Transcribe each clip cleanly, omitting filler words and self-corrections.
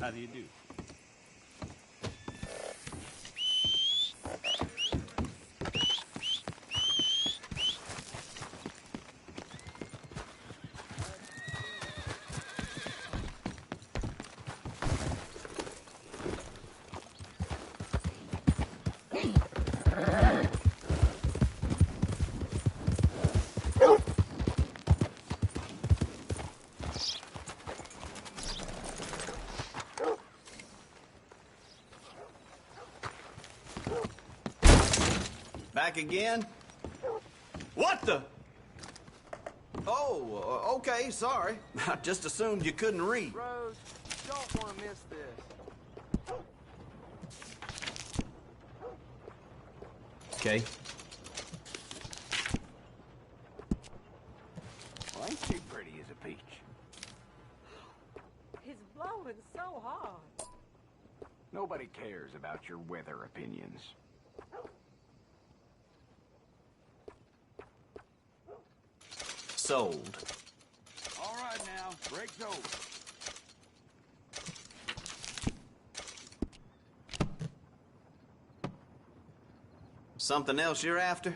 How do you do? Back again? What the? Oh, okay, sorry. I just assumed you couldn't read. Rose, you don't want to miss this. Okay. Well, ain't she pretty as a peach? It's blowing so hard. Nobody cares about your weather opinions. Sold. All right now, break's over. Something else you're after?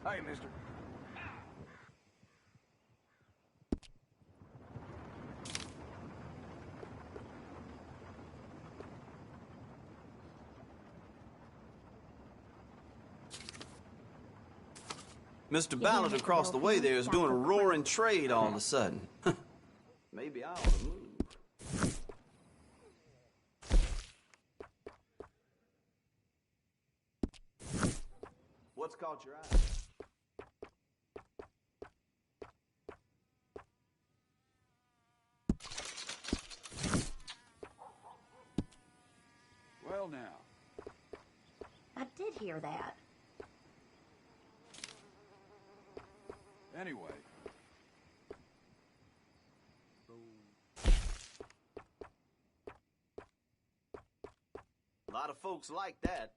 Hey, mister. Mr. Ballard across the way there is doing a roaring trade all of a sudden. Maybe I ought to move. What's caught your eye? Well, now. I did hear that. Anyway. A lot of folks like that.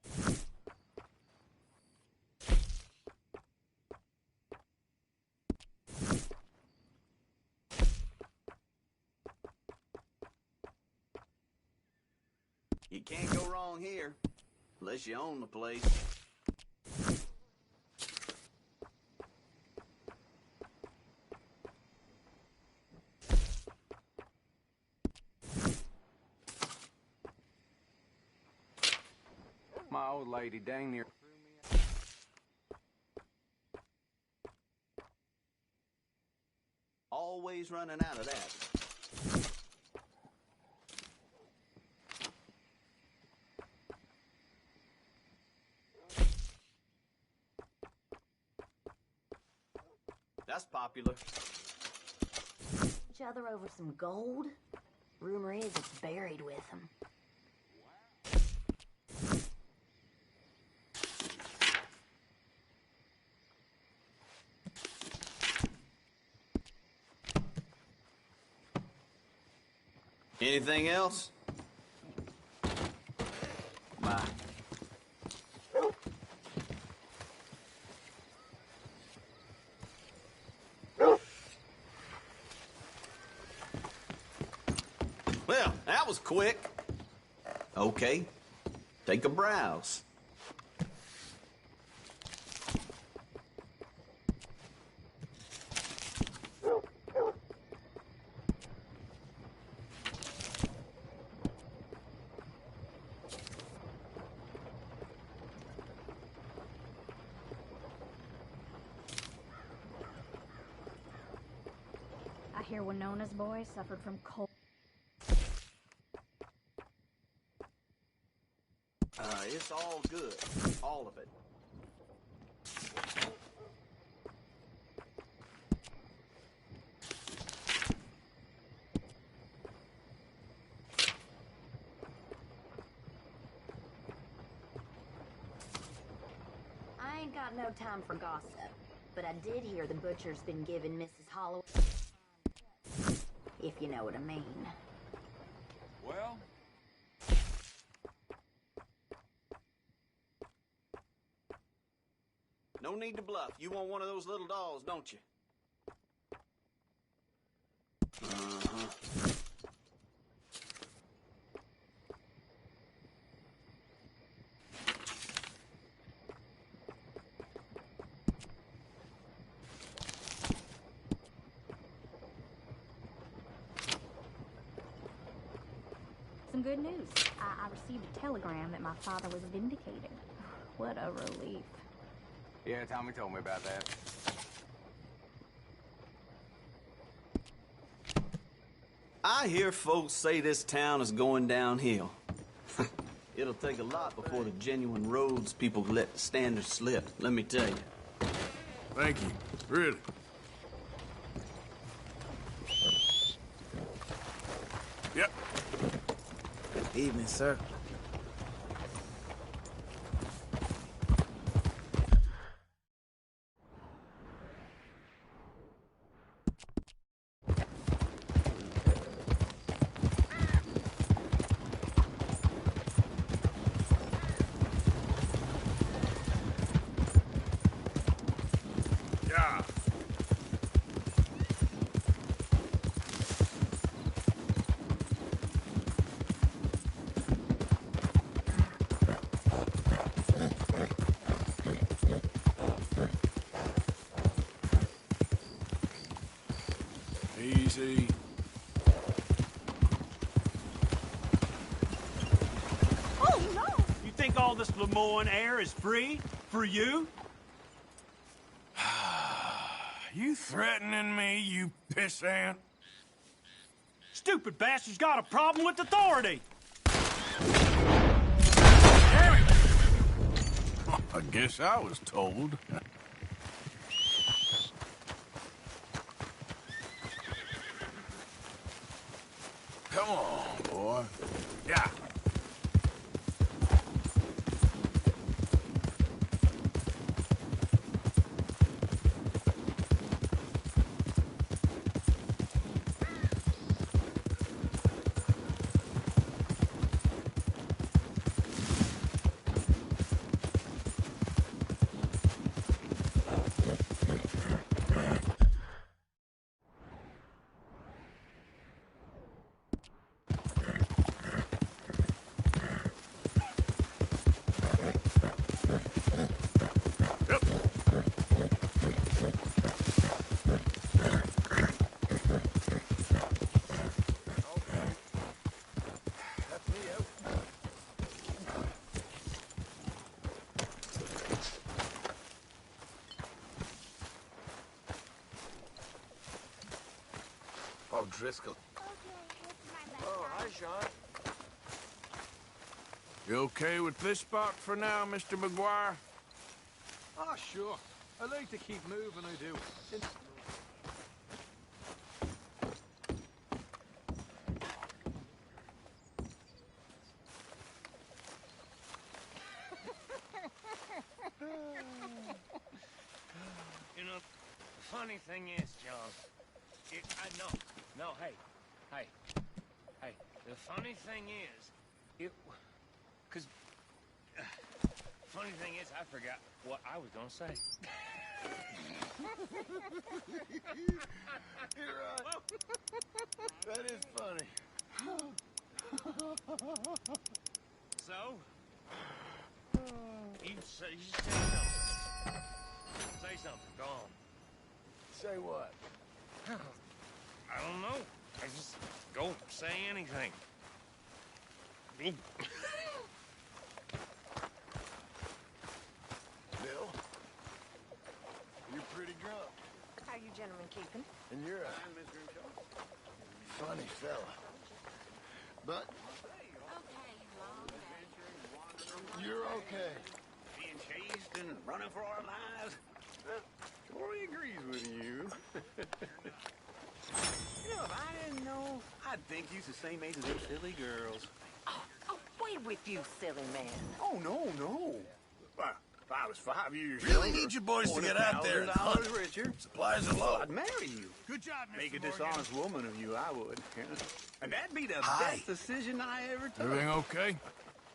You can't go wrong here, unless you own the place. My old lady dang near Always running out of that. That's popular. Each other over some gold? Rumor is it's buried with them. Anything else? Bye. Well, that was quick. Okay, take a browse. I hear Winona's boy suffered from cold. It's all good. All of it. I ain't got no time for gossip, but I did hear the butcher's been giving Mrs. Holloway, if you know what I mean. Well, No need to bluff. You want one of those little dolls, don't you? Uh-huh. Some good news. I received a telegram that my father was vindicated. What a relief. yeah, Tommy told me about that. I hear folks say this town is going downhill. It'll take a lot before the genuine Rhodes people let the standards slip, let me tell you. Thank you. Really. Yep. Evening, sir. Yeah. Easy. Oh, no! You think all this Lemoyne air is free for you? You threatening me, you pissant? Stupid bastard's got a problem with authority. Damn it! I guess I was told. Come on, boy. Yeah. Yep. That's me out. Oh, Driscoll. Oh, hi, Sean. You okay with this spot for now, Mr. McGuire? Oh, sure. I like to keep moving, I do. You know, the funny thing is, John, I know. No, hey. The funny thing is, funny thing is, I forgot what I was gonna say. You're right. That is funny. So, you say something. Say something. Go on. Say what? I don't know. I just don't say anything. Bill? You're pretty drunk. How you gentlemen keeping? And you're a funny fella. But you're okay. Being chased and running for our lives. Tori agrees with you. You know, if I didn't know, I'd think you's the same age as those silly girls. Oh, wait with you, silly man. Oh, no. I was 5 years Really younger, need you boys to get out there and hunt. $1,000 richer. Supplies are low. I'd marry you. Good job, Mr. Make a Morgan. dishonest woman of you, I would. Yeah. And that'd be the Hi. best decision I ever took. Everything okay?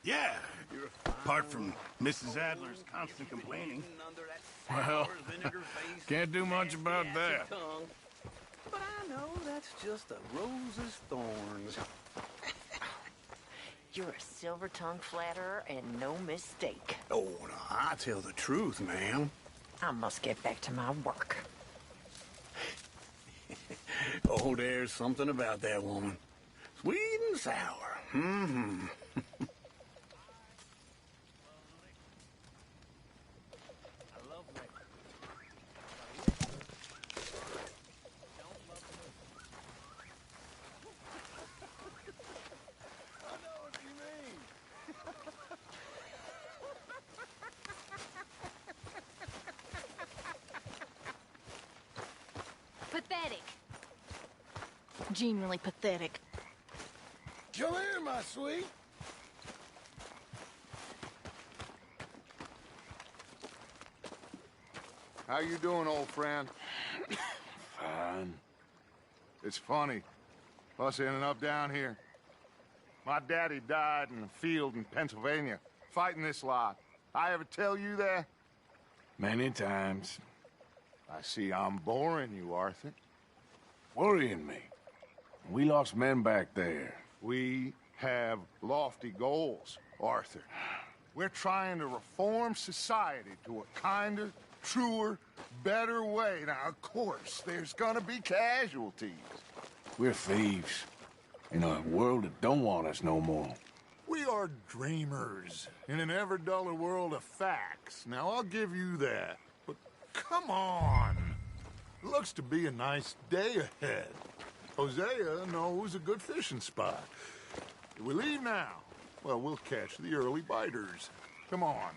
Yeah. You're Apart from Mrs. Adler's constant complaining. under that Well, sour vinegar face, can't do much about nasty that. tongue. But I know that's just a rose's thorns. You're a silver-tongued flatterer and no mistake. Oh, no, I tell the truth, ma'am. I must get back to my work. Oh, there's something about that woman. Sweet and sour. Mm-hmm. Pathetic. Genuinely pathetic. Come here, my sweet. How you doing, old friend? Fine. It's funny, us ending up down here. My daddy died in the field in Pennsylvania, fighting this lot. I ever tell you that? Many times. I see I'm boring you, Arthur. Worrying me. We lost men back there. We have lofty goals, Arthur. We're trying to reform society to a kinder, truer, better way. Now, of course, there's gonna be casualties. We're thieves. In a world that don't want us no more. We are dreamers in an ever duller world of facts. Now, I'll give you that. But come on. It looks to be a nice day ahead. Hosea knows a good fishing spot. If we leave now, well, we'll catch the early biters. Come on.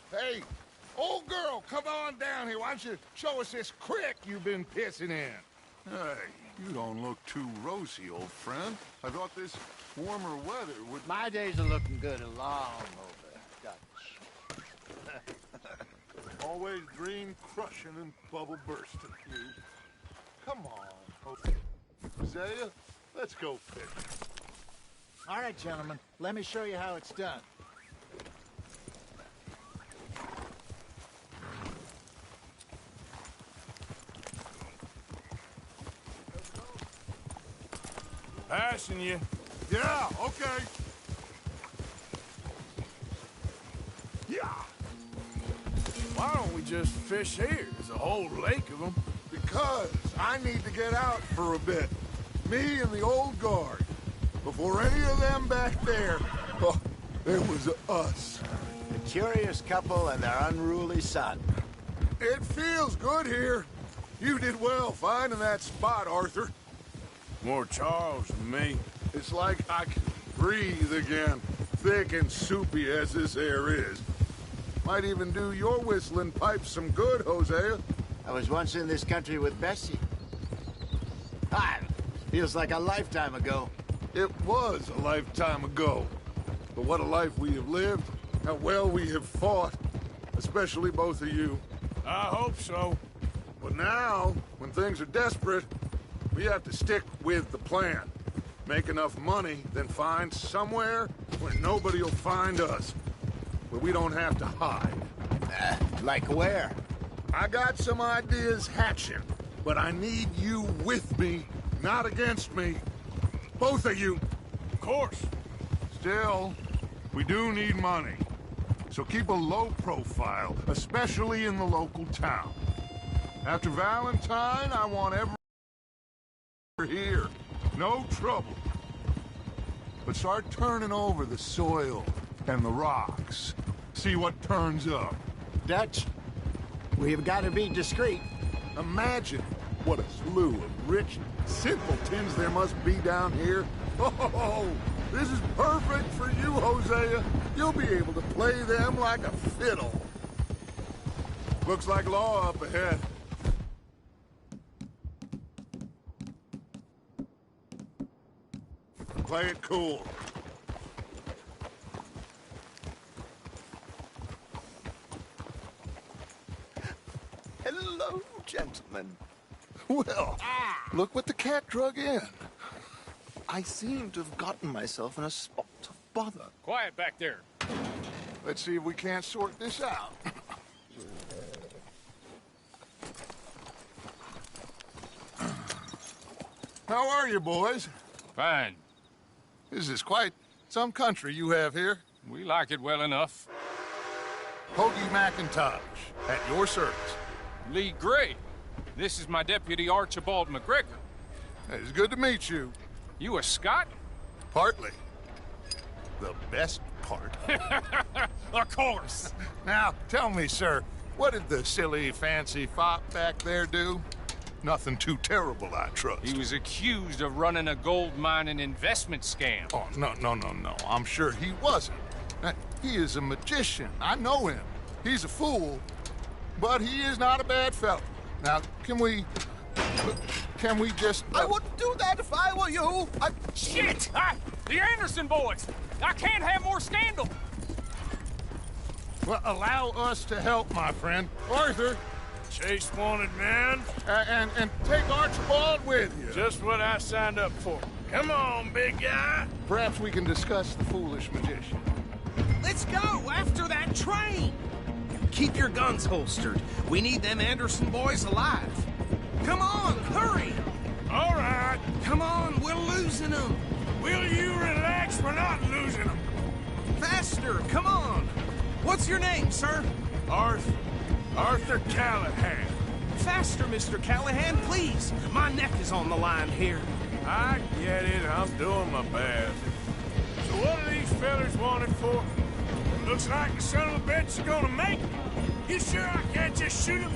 Hey, old girl, come on down here. Why don't you show us this creek you've been pissing in? Hey, you don't look too rosy, old friend. I thought this warmer weather would... My days are looking good and long over, Dutch. Always dream crushing and bubble bursting, you. Come on, Hosea, let's go fishing. All right, gentlemen, let me show you how it's done. Passing you. Yeah, okay. Yeah. Why don't we just fish here? There's a whole lake of them. Because I need to get out for a bit. Me and the old guard. Before any of them back there, oh, there was us. A curious couple and their unruly son. It feels good here. You did well finding that spot, Arthur. More Charles than me. It's like I can breathe again, thick and soupy as this air is. Might even do your whistling pipes some good, Hosea. I was once in this country with Bessie. Ah, feels like a lifetime ago. It was a lifetime ago. But what a life we have lived, how well we have fought, especially both of you. I hope so. But now, when things are desperate, we have to stick with the plan. Make enough money, then find somewhere where nobody will find us. Where we don't have to hide. Like where? I got some ideas hatching, but I need you with me, not against me. Both of you. Of course. Still, we do need money. So keep a low profile, especially in the local town. After Valentine, I want everyone here. No trouble. But start turning over the soil and the rocks. See what turns up. Dutch, we've got to be discreet. Imagine What a slew of rich simpletons there must be down here. Oh, this is perfect for you, Hosea. You'll be able to play them like a fiddle. Looks like law up ahead. Play it cool. Hello, gentlemen. Well, look what the cat drug in. I seem to have gotten myself in a spot of bother. Quiet back there. Let's see if we can't sort this out. How are you, boys? Fine. This is quite some country you have here. We like it well enough. Hoagie McIntosh, at your service. Lee Gray. This is my deputy Archibald McGregor. It's good to meet you. You a Scot? Partly. The best part. Of course. Now, tell me, sir, what did the silly, fancy fop back there do? Nothing too terrible, I trust. He was accused of running a gold mining investment scam. Oh, no. I'm sure he wasn't. He is a magician. I know him. He's a fool, but he is not a bad fellow. Now, can we just... I wouldn't do that if I were you. Shit! The Anderson boys! I can't have more scandal! Well, allow us to help, my friend. Arthur, Chase wanted man. and take Archibald with you. Just what I signed up for. Come on, big guy. Perhaps we can discuss the foolish magician. Let's go after that train! Keep your guns holstered. We need them Anderson boys alive. Come on, hurry! All right. Come on, we're losing them. Will you relax? We're not losing them. Faster, come on. What's your name, sir? Arthur Callahan. Faster, Mr. Callahan, please. My neck is on the line here. I get it. I'm doing my best. So what are these fellers wanted for? Looks like the son of a bitch is gonna make it. You sure I can't just shoot him?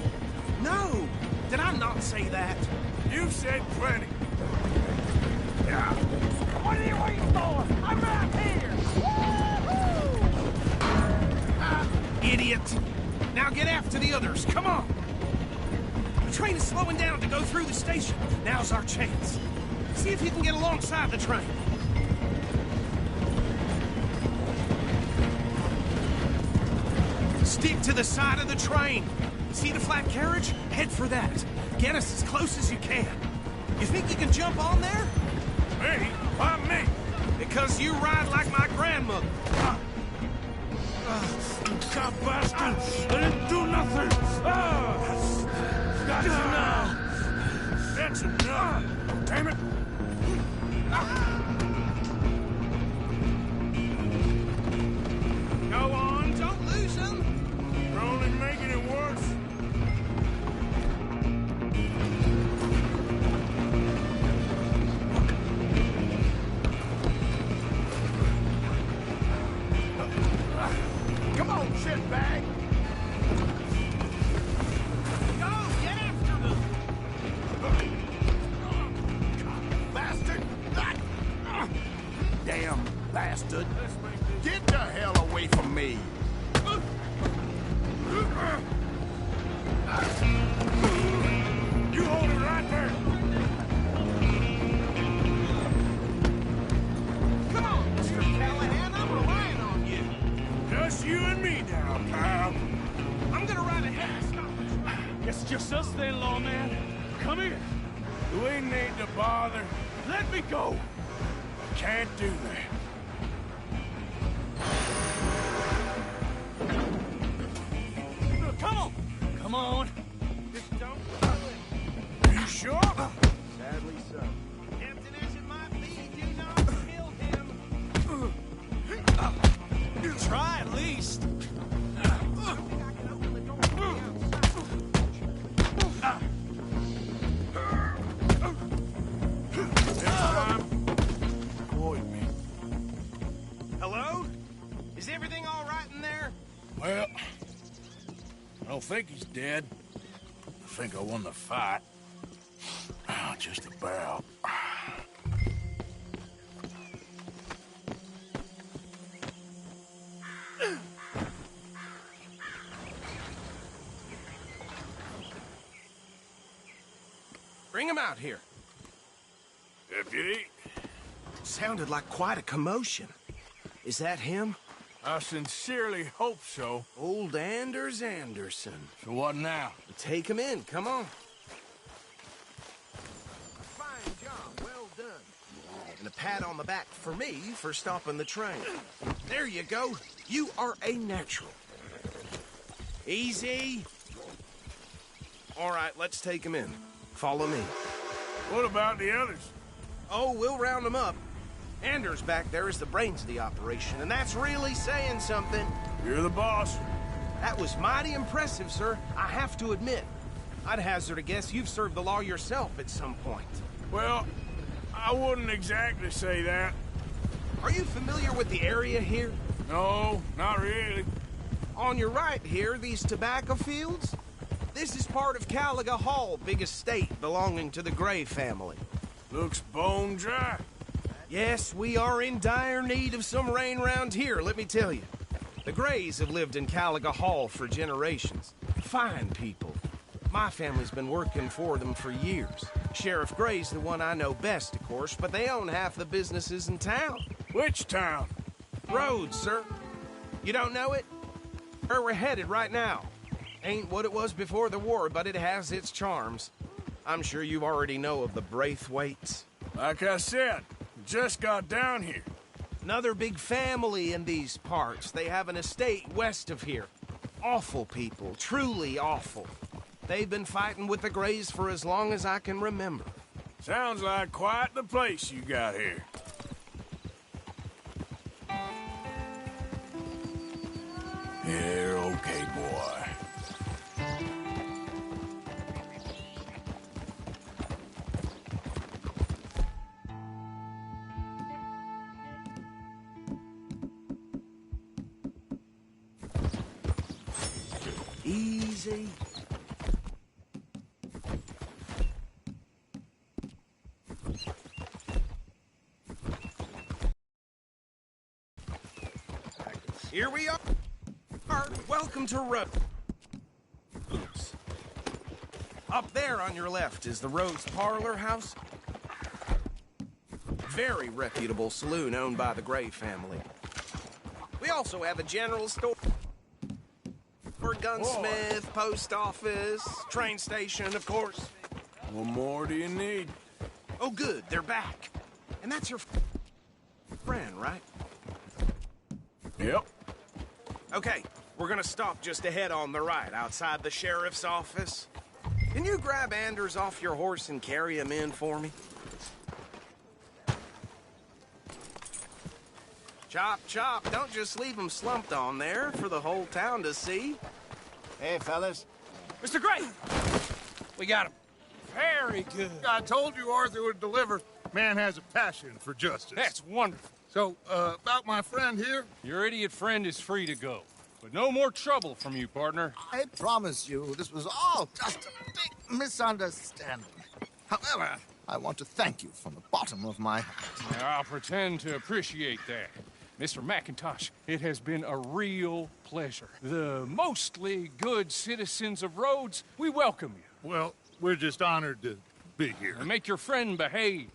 No. Did I not say that? You said plenty. Yeah. What are you waiting for? I'm right here! Idiot! Now get after the others, come on! The train is slowing down to go through the station. Now's our chance. See if you can get alongside the train. Stick to the side of the train. See the flat carriage? Head for that. Get us as close as you can. You think you can jump on there? Me? Why me? Because you ride like my grandmother. God bastard! I didn't do nothing! That's enough! That's enough! Damn it! Go on, don't lose them! You're only making it worse. Come on, shitbag. Go, get after them! Bastard. Damn bastard. Get the hell away from me. You hold it right there! Come on, Mr. Callahan, I'm relying on you. Just you and me now, pal. I'm gonna ride ahead and stop the train. It's just us then, lawman. Come here. We need to bother. Let me go. Can't do that. Come on. Come on. Just don't do it. You sure? Sadly so. Tempting as it might be, do not kill him. Try at least. Avoid me. Hello? Is everything all right in there? Well, I don't think he's dead. I think I won the fight. just about. Bring him out here. Deputy, Sounded like quite a commotion. Is that him? I sincerely hope so. Old Anders Anderson. So what now? Take him in, come on. Fine job, well done. And a pat on the back for me for stopping the train. There you go. You are a natural. Easy. All right, let's take him in. Follow me. What about the others? Oh, we'll round them up. Anders back there is the brains of the operation, and that's really saying something. You're the boss. That was mighty impressive, sir. I have to admit. I'd hazard a guess you've served the law yourself at some point. Well, I wouldn't exactly say that. Are you familiar with the area here? No, not really. On your right here, these tobacco fields? This is part of Caliga Hall, big estate belonging to the Gray family. Looks bone dry. Yes, we are in dire need of some rain round here, let me tell you. The Grays have lived in Caliga Hall for generations. Fine people. My family's been working for them for years. Sheriff Gray's the one I know best, of course, but they own half the businesses in town. Which town? Rhodes, sir. You don't know it? Where we're headed right now. Ain't what it was before the war, but it has its charms. I'm sure you already know of the Braithwaites. Like I said, just got down here. Another big family in these parts. They have an estate west of here. Awful people, truly awful. They've been fighting with the Grays for as long as I can remember. Sounds like quite the place you got here. You're okay, boy. Easy. Here we are. Welcome to Rhodes. Up there on your left is the Rhodes Parlor House. Very reputable saloon owned by the Gray family. We also have a general store, gunsmith, post office, train station, of course. What more do you need? Oh, good, they're back. And that's your friend, right? Yep. Okay, we're gonna stop just ahead on the right, outside the sheriff's office. Can you grab Anders off your horse and carry him in for me? Chop, chop, don't just leave him slumped on there for the whole town to see. Hey, fellas. Mr. Gray! We got him. Very good. I told you Arthur would deliver. Man has a passion for justice. That's wonderful. So, about my friend here? Your idiot friend is free to go. But no more trouble from you, partner. I promise you, this was all just a big misunderstanding. However, I want to thank you from the bottom of my heart. Now, I'll pretend to appreciate that. Mr. McIntosh, it has been a real pleasure. The mostly good citizens of Rhodes, we welcome you. Well, we're just honored to be here. And make your friend behave.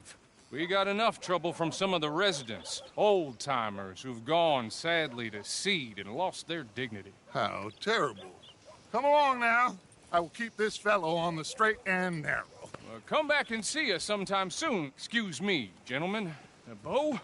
We got enough trouble from some of the residents, old-timers who've gone, sadly, to seed and lost their dignity. How terrible. Come along now. I will keep this fellow on the straight and narrow. Come back and see us sometime soon. Excuse me, gentlemen. Bo,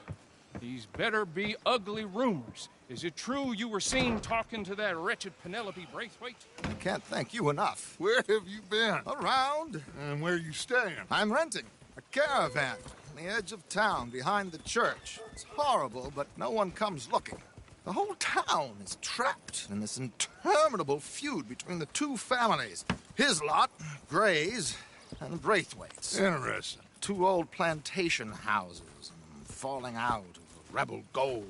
these better be ugly rumors. Is it true you were seen talking to that wretched Penelope Braithwaite? I can't thank you enough. Where have you been? Around. And where are you staying? I'm renting a caravan on the edge of town behind the church. It's horrible, but no one comes looking. The whole town is trapped in this interminable feud between the two families. His lot, Gray's, and Braithwaite's. Interesting. Two old plantation houses, and falling out of rebel gold,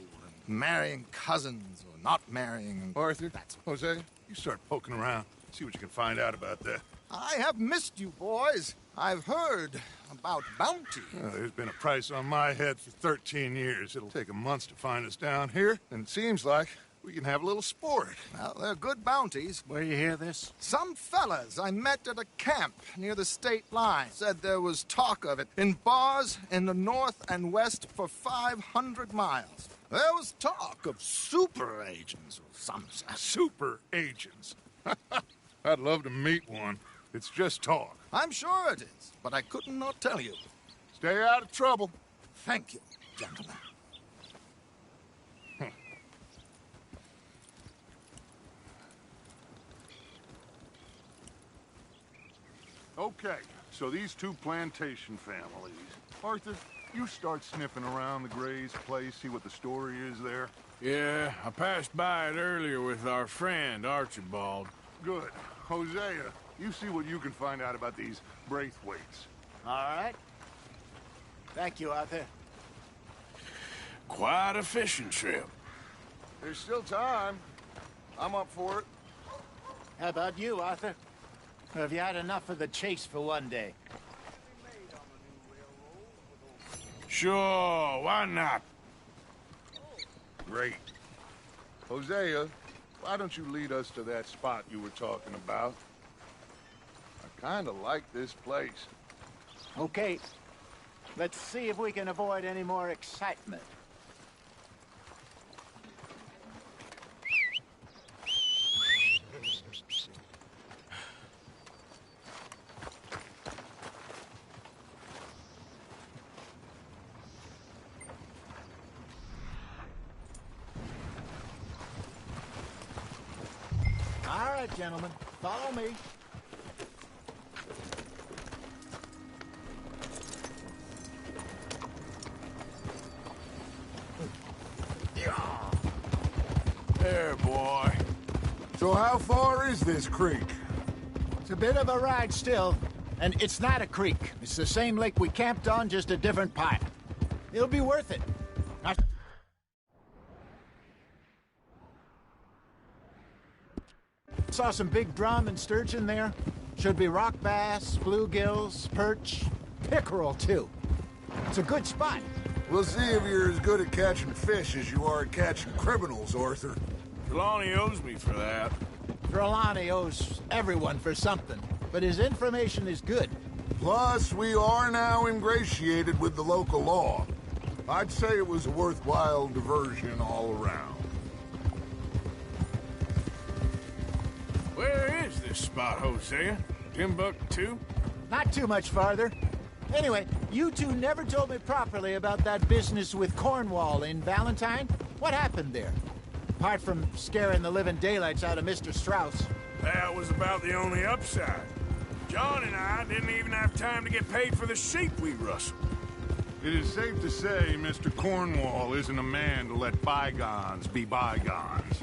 and marrying cousins or not marrying. Arthur, Jose, you start poking around. See what you can find out about that. I have missed you, boys. I've heard about bounty. There's been a price on my head for 13 years. It'll take 'em months to find us down here, and it seems like we can have a little sport. Well, they're good bounties. Where you hear this? Some fellas I met at a camp near the state line said there was talk of it in bars in the north and west for 500 miles. There was talk of super agents or some such. Super agents. I'd love to meet one. It's just talk. I'm sure it is, but I couldn't not tell you. Stay out of trouble. Thank you, gentlemen. Okay, so these two plantation families. Arthur, you start sniffing around the Gray's place, see what the story is there. Yeah, I passed by it earlier with our friend, Archibald. Good. Hosea, you see what you can find out about these Braithwaites. All right. Thank you, Arthur. Quite a fishing trip. There's still time. I'm up for it. How about you, Arthur? Or have you had enough of the chase for one day? Sure, why not? Great. Hosea, why don't you lead us to that spot you were talking about? I kind of like this place. Okay. Let's see if we can avoid any more excitement. All right, gentlemen, follow me. There, boy. So how far is this creek? It's a bit of a ride still, and it's not a creek. It's the same lake we camped on, just a different part. It'll be worth it. I saw some big drum and sturgeon there. Should be rock bass, bluegills, perch, pickerel, too. It's a good spot. We'll see if you're as good at catching fish as you are at catching criminals, Arthur. Trelawney owes me for that. Trelawney owes everyone for something, but his information is good. Plus, we are now ingratiated with the local law. I'd say it was a worthwhile diversion all around. Where is this spot, Hosea? Timbuktu? Not too much farther. Anyway, you two never told me properly about that business with Cornwall in Valentine. What happened there? Apart from scaring the living daylights out of Mr. Strauss. That was about the only upside. John and I didn't even have time to get paid for the sheep we rustled. It is safe to say Mr. Cornwall isn't a man to let bygones be bygones.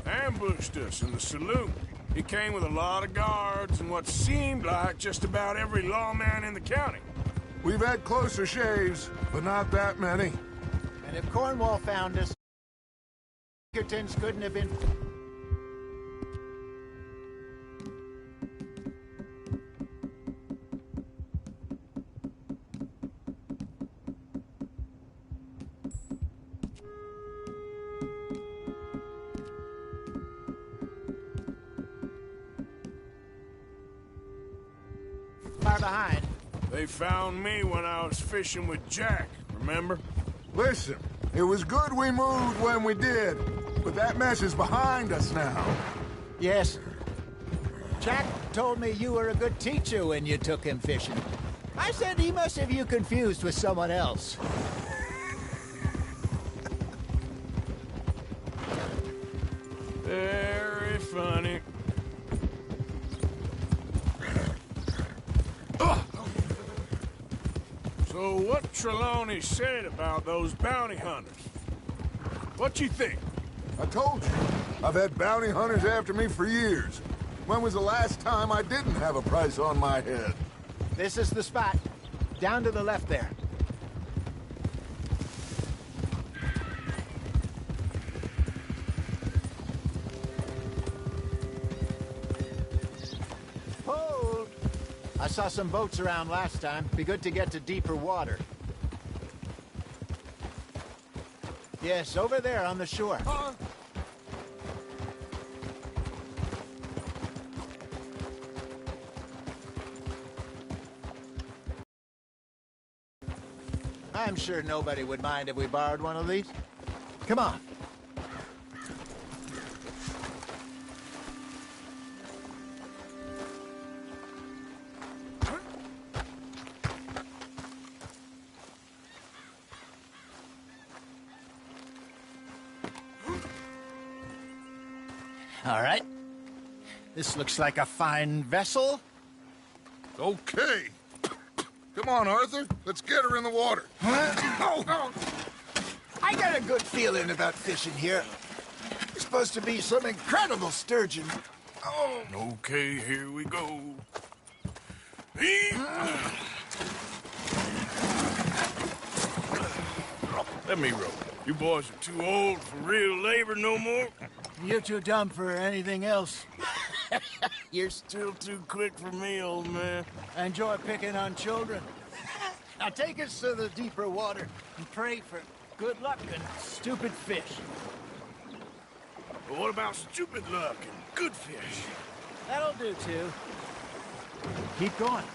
Ambushed us in the saloon. He came with a lot of guards and what seemed like just about every lawman in the county. We've had closer shaves, but not that many. And if Cornwall found us, Pinkertons couldn't have been... far behind. They found me when I was fishing with Jack, remember? Listen, it was good we moved when we did, but that mess is behind us now. Yes. Jack told me you were a good teacher when you took him fishing. I said he must have you confused with someone else. Very funny. So what Trelawney said about those bounty hunters? What you think? I told you, I've had bounty hunters after me for years. When was the last time I didn't have a price on my head? This is the spot. Down to the left there. Hold! I saw some boats around last time. Be good to get to deeper water. Yes, over there on the shore. I'm sure nobody would mind if we borrowed one of these. Come on. All right. This looks like a fine vessel. Okay. Come on, Arthur. Let's get her in the water. Oh. I got a good feeling about fishing here. It's supposed to be some incredible sturgeon. Oh. Okay, here we go. Let me row. You boys are too old for real labor no more. You're too dumb for anything else. You're still too quick for me, old man. I enjoy picking on children. Now take us to the deeper water and pray for good luck and stupid fish. But what about stupid luck and good fish? That'll do, too. Keep going.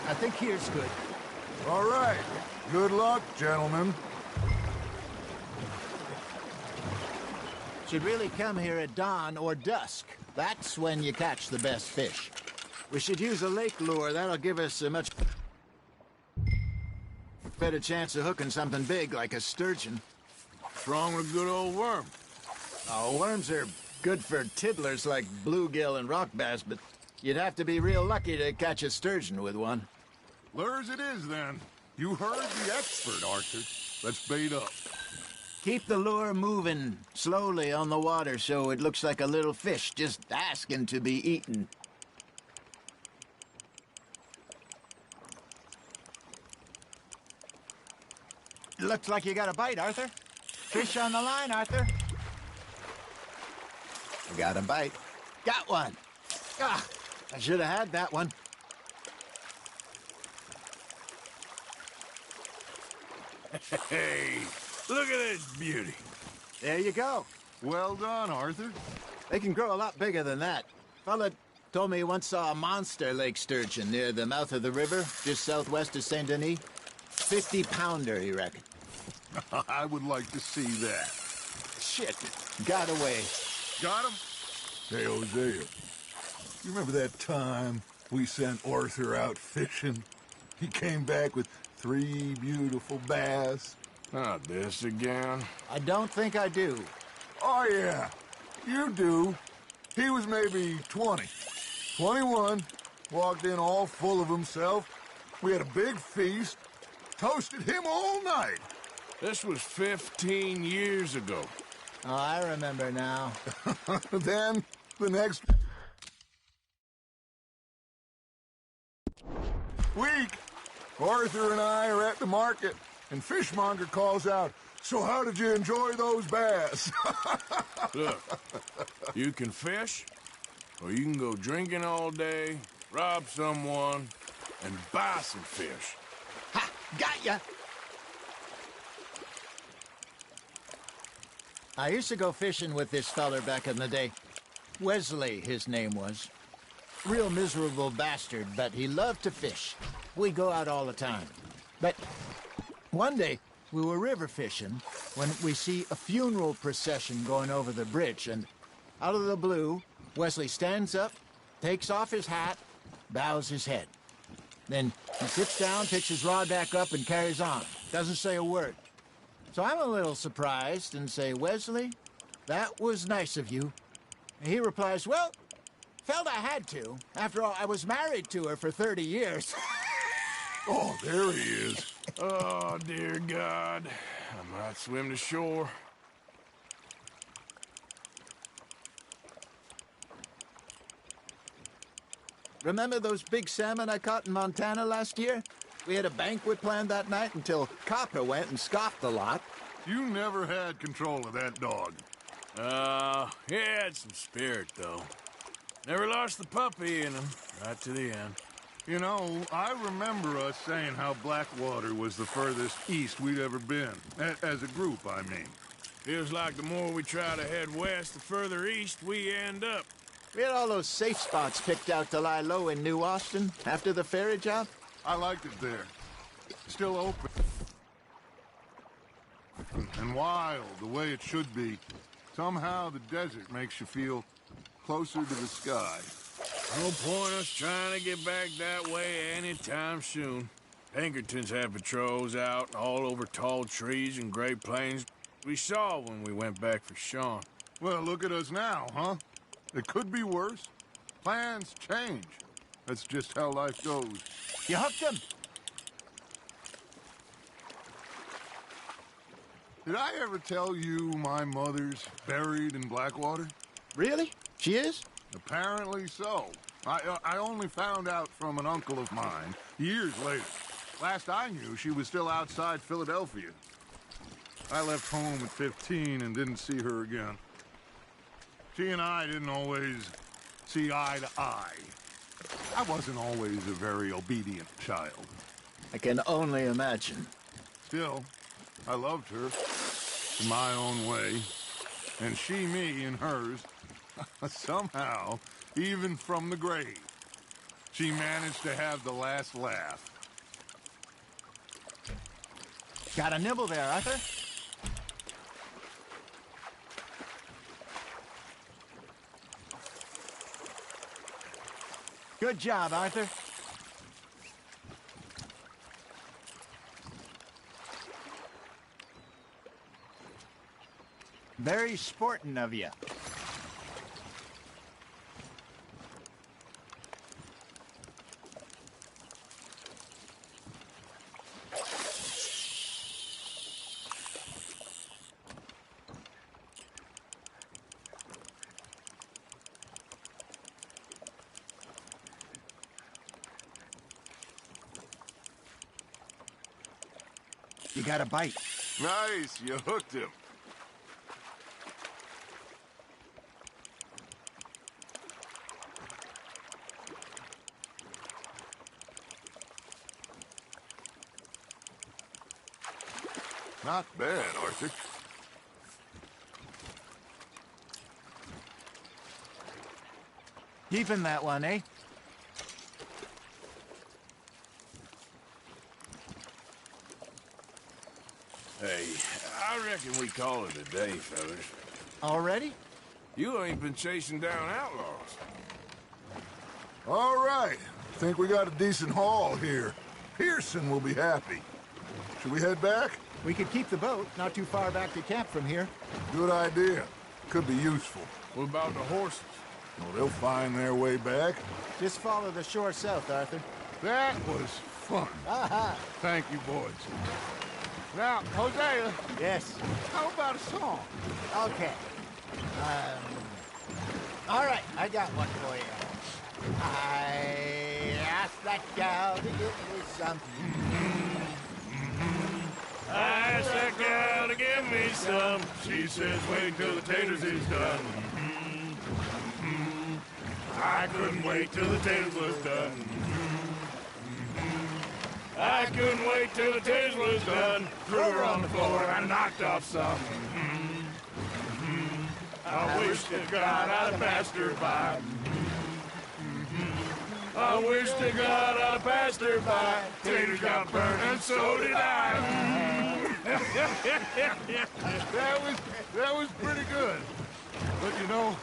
I think here's good. All right. Good luck, gentlemen. Should really come here at dawn or dusk. That's when you catch the best fish. We should use a lake lure. That'll give us a much better chance of hooking something big like a sturgeon. What's wrong with a good old worm? Oh, worms are good for tiddlers like bluegill and rock bass, but you'd have to be real lucky to catch a sturgeon with one. Lures it is, then. You heard the expert, Arthur. Let's bait up. Keep the lure moving slowly on the water so it looks like a little fish just asking to be eaten. Looks like you got a bite, Arthur. Fish on the line, Arthur. I got a bite. Got one. Ah, I should have had that one. Hey, look at this beauty. There you go. Well done, Arthur. They can grow a lot bigger than that. Fella told me he once saw a monster lake sturgeon near the mouth of the river, just southwest of Saint Denis. 50-pounder, he reckoned. I would like to see that. Shit. Got away. Got him? Hey, Hosea. You remember that time we sent Arthur out fishing? He came back with 3 beautiful bass. Not this again. I don't think I do. Oh, yeah. You do. He was maybe 20. 21. Walked in all full of himself. We had a big feast. Toasted him all night. This was 15 years ago. Oh, I remember now. Then, the next week, Arthur and I are at the market, and Fishmonger calls out, "So how did you enjoy those bass?" Look, you can fish, or you can go drinking all day, rob someone, and buy some fish. Ha! Got ya! I used to go fishing with this feller back in the day. Wesley, his name was. Real miserable bastard, but he loved to fish. We go out all the time. But one day, we were river fishing when we see a funeral procession going over the bridge, and out of the blue, Wesley stands up, takes off his hat, bows his head. Then he sits down, picks his rod back up, and carries on. Doesn't say a word. So I'm a little surprised and say, "Wesley, that was nice of you." And he replies, "Well, felt I had to. After all, I was married to her for 30 years. Oh, there he is. Oh, dear God. I might swim to shore. Remember those big salmon I caught in Montana last year? We had a banquet planned that night until Copper went and scoffed a lot. You never had control of that dog. He had some spirit, though. Never lost the puppy in him, right to the end. You know, I remember us saying how Blackwater was the furthest east we'd ever been. As a group, I mean. Feels like the more we try to head west, the further east we end up. We had all those safe spots picked out to lie low in New Austin after the ferry job. I liked it there. Still open. And wild, the way it should be. Somehow the desert makes you feel closer to the sky. No point us trying to get back that way anytime soon. Pinkertons had patrols out all over tall trees and Great Plains. We saw when we went back for Sean. Well, look at us now, huh? It could be worse. Plans change. That's just how life goes. You hooked him? Did I ever tell you my mother's buried in Blackwater? Really? She is? Apparently so. I only found out from an uncle of mine years later. Last I knew, she was still outside Philadelphia. I left home at 15 and didn't see her again. She and I didn't always see eye to eye. I wasn't always a very obedient child. I can only imagine. Still, I loved her in my own way, and she me in hers. Somehow, even from the grave, she managed to have the last laugh. Got a nibble there, Arthur? Good job, Arthur. Very sporting of you. You got a bite. Nice, you hooked him. Not bad, Arthur. Keeping that one, eh? Hey, I reckon we call it a day, fellas. Already? You ain't been chasing down outlaws. All right. Think we got a decent haul here. Pearson will be happy. Should we head back? We could keep the boat not too far back to camp from here. Good idea. Could be useful. What about the horses? Well, they'll find their way back. Just follow the shore south, Arthur. That was fun. Aha! Thank you, boys. Now, Hosea. Yes. How about a song? Okay. All right, I got one for you. I asked that gal to give me some. I asked that gal to give me some. She says, wait till the taters is done. I couldn't wait till the taters was done. I couldn't wait till the taters was done. Threw her on the floor and I knocked off some. I wish to God I'd have passed her by. I wish to God I'd have passed her by. Taters got burned and so did I. That was pretty good. But you know,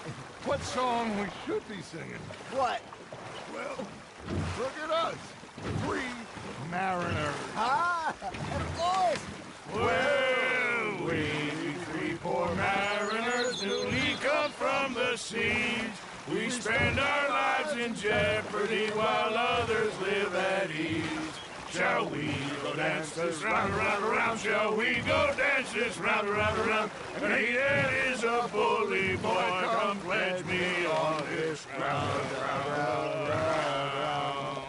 what song we should be singing? What? Well, look at us. 3 mariners. Ah, of course. Well, we 3 poor mariners newly come from the seas. We spend our lives in jeopardy while others live at ease. Shall we go dance this round, round, round? Shall we go dance this round, round, round? And he that is a bully boy, come pledge me on this round, round, round, round.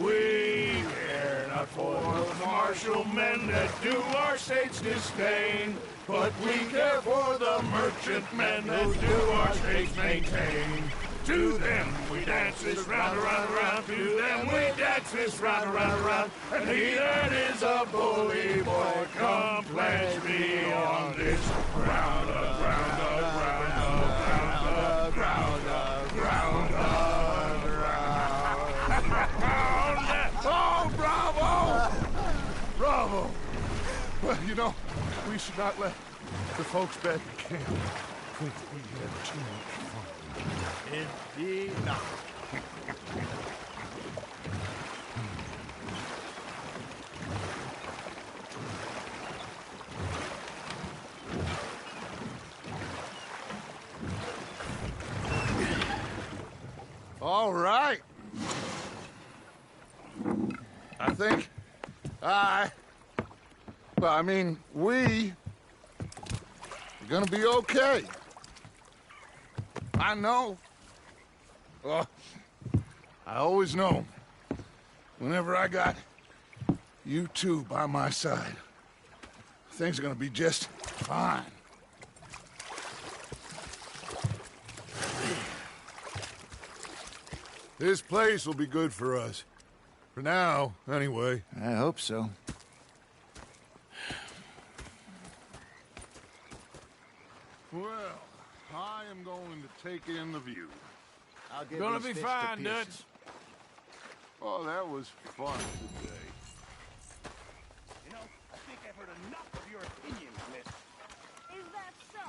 We care for the martial men that do our state's disdain. But we care for the merchant men that do our state's maintain. To them we dance this round, around, around. To them we dance this round, around, around. And he that is a bully boy, come pledge me on this ground up, ground up, ground up, ground up, ground up, ground up. Oh, bravo! Bravo! Well, you know, we should not let the folks back at camp think we had too much fun. Indeed not. All right. I think we're gonna be okay. I know. Well, I always know. Whenever I got you two by my side, things are gonna be just fine. This place will be good for us. For now, anyway. I hope so. Well, I am going to take in the view. I'll give Gonna these be fish to fine, pieces. Dutch. Oh, that was fun today. You know, I think I've heard enough of your opinions, miss. Is that so?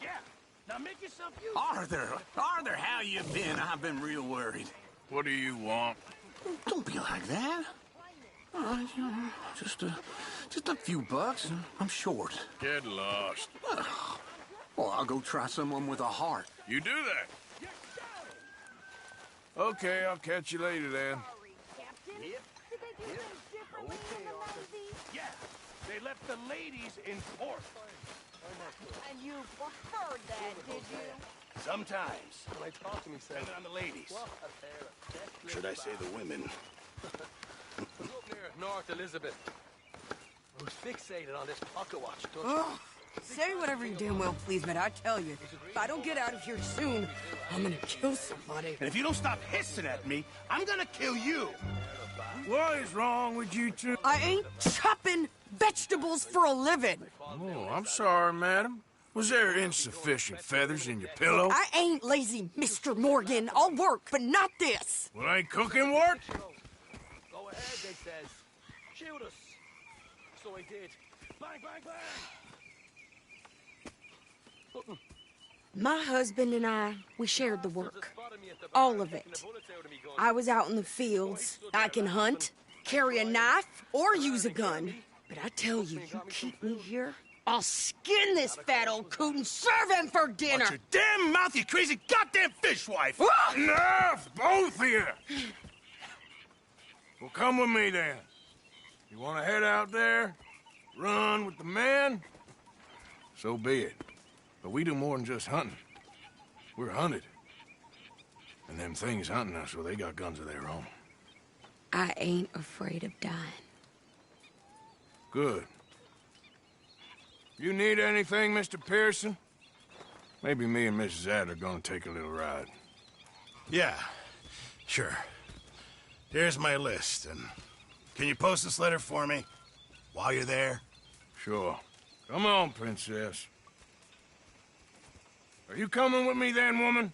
Yeah. Now make yourself useful. Arthur, how you been? I've been real worried. What do you want? Don't be like that. All right, you know, just a few bucks. I'm short. Get lost. Well, I'll go try someone with a heart. You do that. Okay, I'll catch you later then. Yeah. They left the ladies in port. And you preferred that, did you? Sometimes. When I talk to me, depending on the ladies. Should I say the women? Near North Elizabeth. I was fixated on this pocket watch. Oh, say whatever you damn well please, but I tell you, if I don't get out of here soon, I'm gonna kill somebody. And if you don't stop hissing at me, I'm gonna kill you. What is wrong with you two? I ain't chopping vegetables for a living. Oh, I'm sorry, madam. Was there insufficient feathers in your pillow? I ain't lazy, Mr. Morgan. I'll work, but not this. Well, ain't cooking work? Go ahead, they says. Shoot us. So he did. Bang, bang, bang! My husband and I, we shared the work. All of it. I was out in the fields. I can hunt, carry a knife, or use a gun. But I tell you, you keep me here, I'll skin this fat old coot and serve him for dinner. Watch your damn mouth, you crazy goddamn fishwife! Ah! Enough, both of you! Well, come with me then. You want to head out there, run with the men? So be it. But we do more than just hunting. We're hunted. And them things hunting us, well, they got guns of their own. I ain't afraid of dying. Good. You need anything, Mr. Pearson? Maybe me and Mrs. Ad are gonna take a little ride. Yeah, sure. Here's my list, and can you post this letter for me while you're there? Sure. Come on, Princess. Are you coming with me then, woman?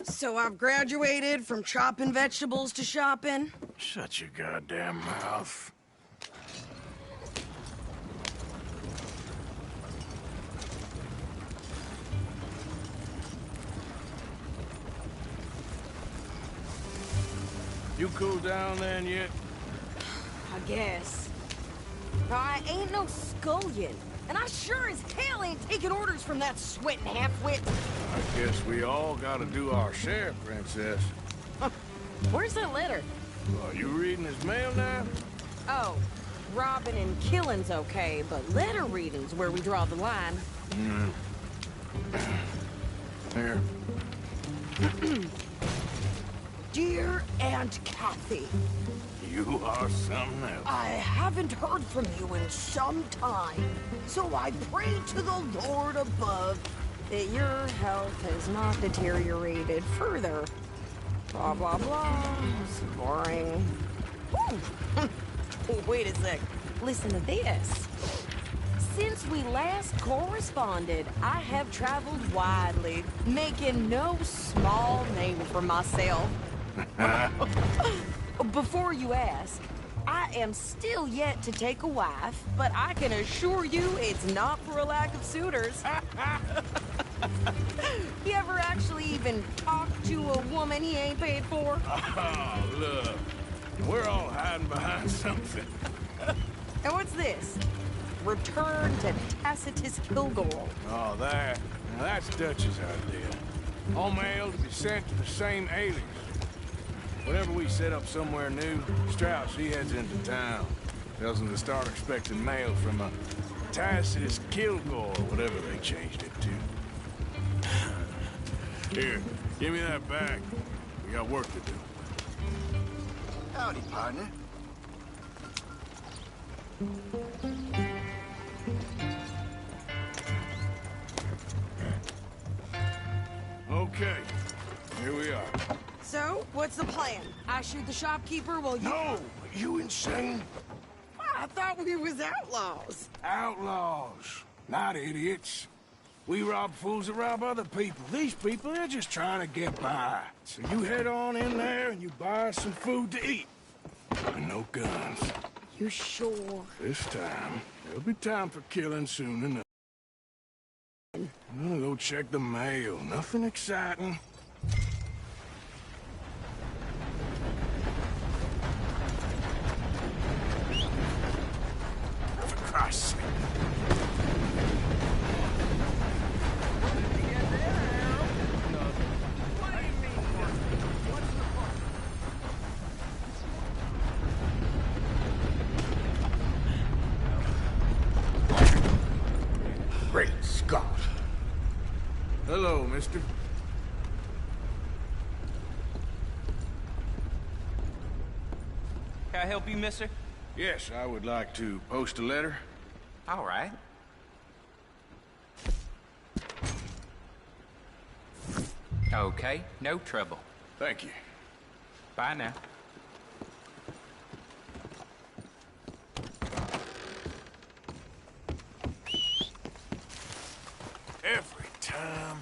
So I've graduated from chopping vegetables to shopping? Shut your goddamn mouth. You cool down then yet? I guess. I ain't no scullion, and I sure as hell ain't taking orders from that sweating half-wit. I guess we all gotta do our share, Princess. Where's that letter? Are you reading his mail now? Oh, robbing and killing's okay, but letter reading's where we draw the line. Here. Dear Aunt Kathy, You are something else. I haven't heard from you in some time, so I pray to the Lord above that your health has not deteriorated further. Blah, blah, blah. It's boring. Ooh. Wait a sec. Listen to this. Since we last corresponded, I have traveled widely, making no small name for myself. Before you ask, I am still yet to take a wife, but I can assure you it's not for a lack of suitors. You ever actually even talk to a woman he ain't paid for? Oh, look. We're all hiding behind something. And what's this? Return to Tacitus Kilgore. Oh, that. Now that's Dutch's idea. All mail to be sent to the same alias. Whenever we set up somewhere new, Strauss, he heads into town. Tells them to start expecting mail from a Tacitus Kilgore, or whatever they changed it to. Here, give me that bag. We got work to do. Howdy, partner. Okay, here we are. So, what's the plan? I shoot the shopkeeper while you... No! You insane? I thought we was outlaws. Outlaws, not idiots. We rob fools that rob other people. These people, they're just trying to get by. So you head on in there and you buy us some food to eat. And no guns. You sure? This time, there'll be time for killing soon enough. I'm gonna go check the mail. Nothing exciting. For Christ's sake. Great Scott. Hello, mister. Can I help you, mister? Yes, I would like to post a letter. All right. Okay, no trouble. Thank you. Bye now. Every time.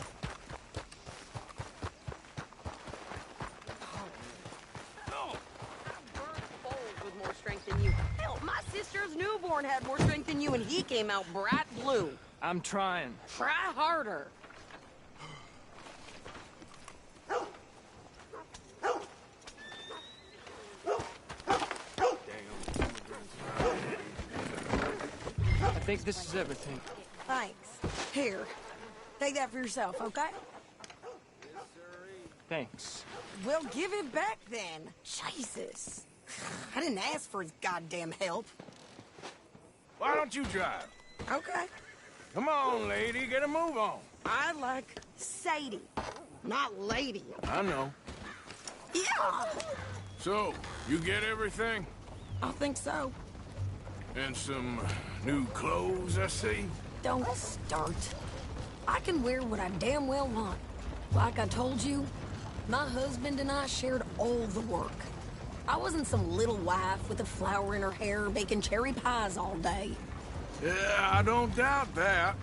With more strength than you. Hell, my sister's newborn had more strength than you, and he came out bright blue. I'm trying. Try harder. I think this is everything. Thanks. Here, take that for yourself, okay? Thanks. Well, give it back then. Jesus. I didn't ask for his goddamn help. Why don't you drive? Okay. Come on, lady, get a move on. I like Sadie, not lady. I know. Yeah. So, you get everything? I think so. And some new clothes, I see? Don't start. I can wear what I damn well want. Like I told you, my husband and I shared all the work. I wasn't some little wife with a flower in her hair baking cherry pies all day. Yeah, I don't doubt that.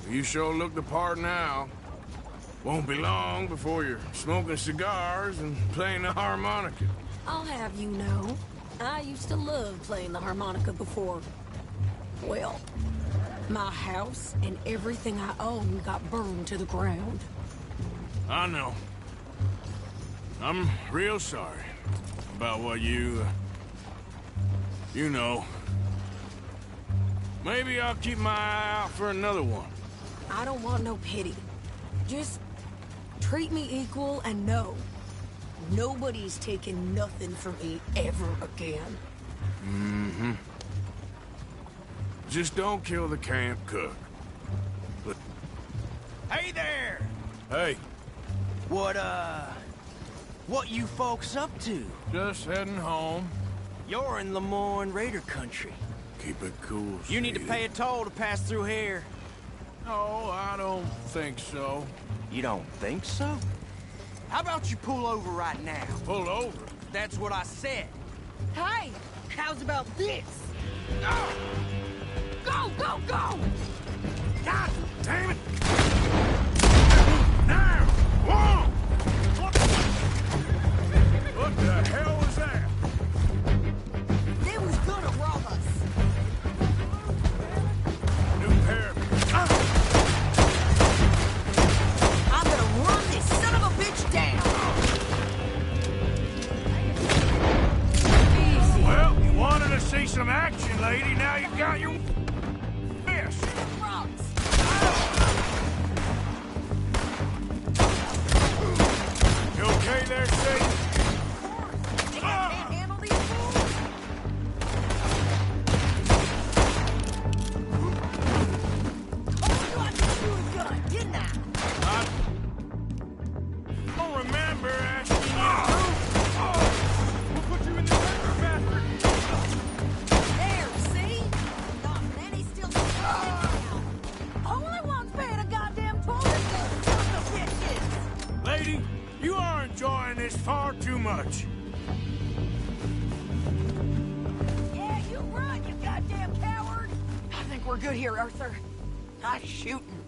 You sure look the part now. Won't be long before you're smoking cigars and playing the harmonica. I'll have you know, I used to love playing the harmonica before. Well, my house and everything I own got burned to the ground. I know. I'm real sorry about what you know. Maybe I'll keep my eye out for another one. I don't want no pity. Just treat me equal and know nobody's taking nothing from me ever again. Mm-hmm. Just don't kill the camp cook. But... Hey there! Hey. What, What you folks up to? Just heading home. You're in Lemoyne Raider country. Keep it cool, You need to pay a toll to pass through here. No, I don't think so. You don't think so? How about you pull over right now? Pull over? That's what I said. Hey, how's about this? Go, go, go! God damn it! Now! Whoa! What the hell was that? They was gonna rob us. New pair. I'm gonna run this son of a bitch down. Easy. Well, you wanted to see some action, lady. Now you got your wish. You okay there, Sadie? Can't handle these fools. Oh, I could shoot a gun, didn't I? I don't remember asking you. We'll put you in the river, bastard. There, see? Not many still only one's paying a goddamn toll is those sons of bitches. Lady, you are enjoying this far too much. Yeah, you run, you goddamn coward. I think we're good here, Arthur. Nice shooting.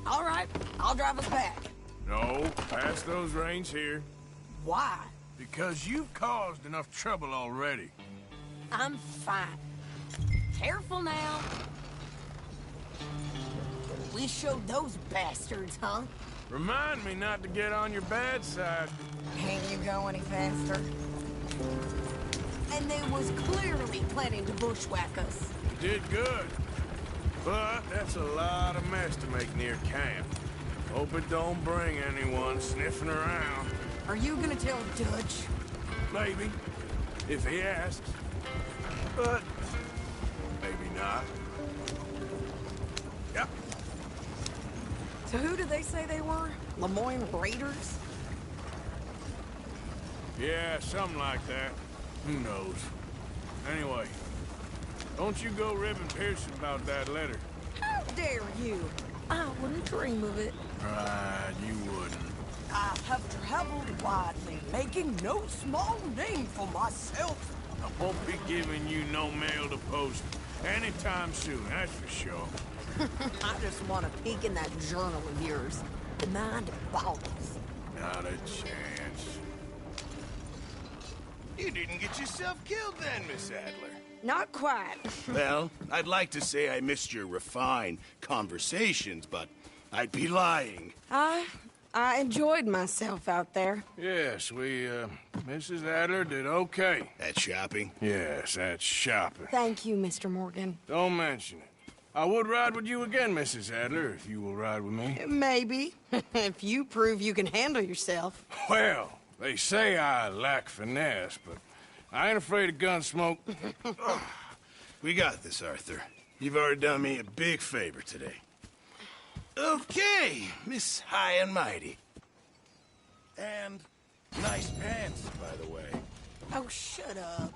All right, I'll drive us back. No, pass those reins here. Why? Because you've caused enough trouble already. I'm fine. Careful now. We showed those bastards, huh? Remind me not to get on your bad side. Can't you go any faster? And they was clearly planning to bushwhack us. You did good. But that's a lot of mess to make near camp. Hope it don't bring anyone sniffing around. Are you gonna tell Dutch? Maybe, if he asks. But maybe not. Yep. So who did they say they were? Lemoyne Raiders? Yeah, something like that. Who knows? Anyway, don't you go ribbing Pearson about that letter. How dare you? I wouldn't dream of it. Right, you wouldn't. I have traveled widely, making no small name for myself. I won't be giving you no mail to post anytime soon, that's for sure. I just want to peek in that journal of yours. The mind boggles. Not a chance. You didn't get yourself killed then, Miss Adler. Not quite. Well, I'd like to say I missed your refined conversations, but I'd be lying. I enjoyed myself out there. Yes, Mrs. Adler did okay. At shopping? Yes, at shopping. Thank you, Mr. Morgan. Don't mention it. I would ride with you again, Mrs. Adler, if you will ride with me. Maybe. If you prove you can handle yourself. Well, they say I lack finesse, but I ain't afraid of gun smoke. We got this, Arthur. You've already done me a big favor today. Okay, Miss High and Mighty. And nice pants, by the way. Oh, shut up.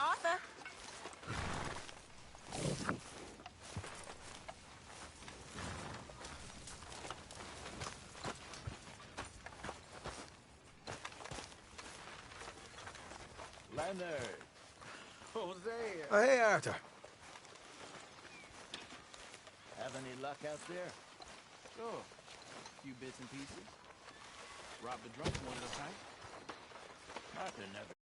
Arthur? Leonard. Hosea. Oh, hey, Arthur. Have any luck out there? Sure. A few bits and pieces. Robbed the drunk one at a time. Arthur never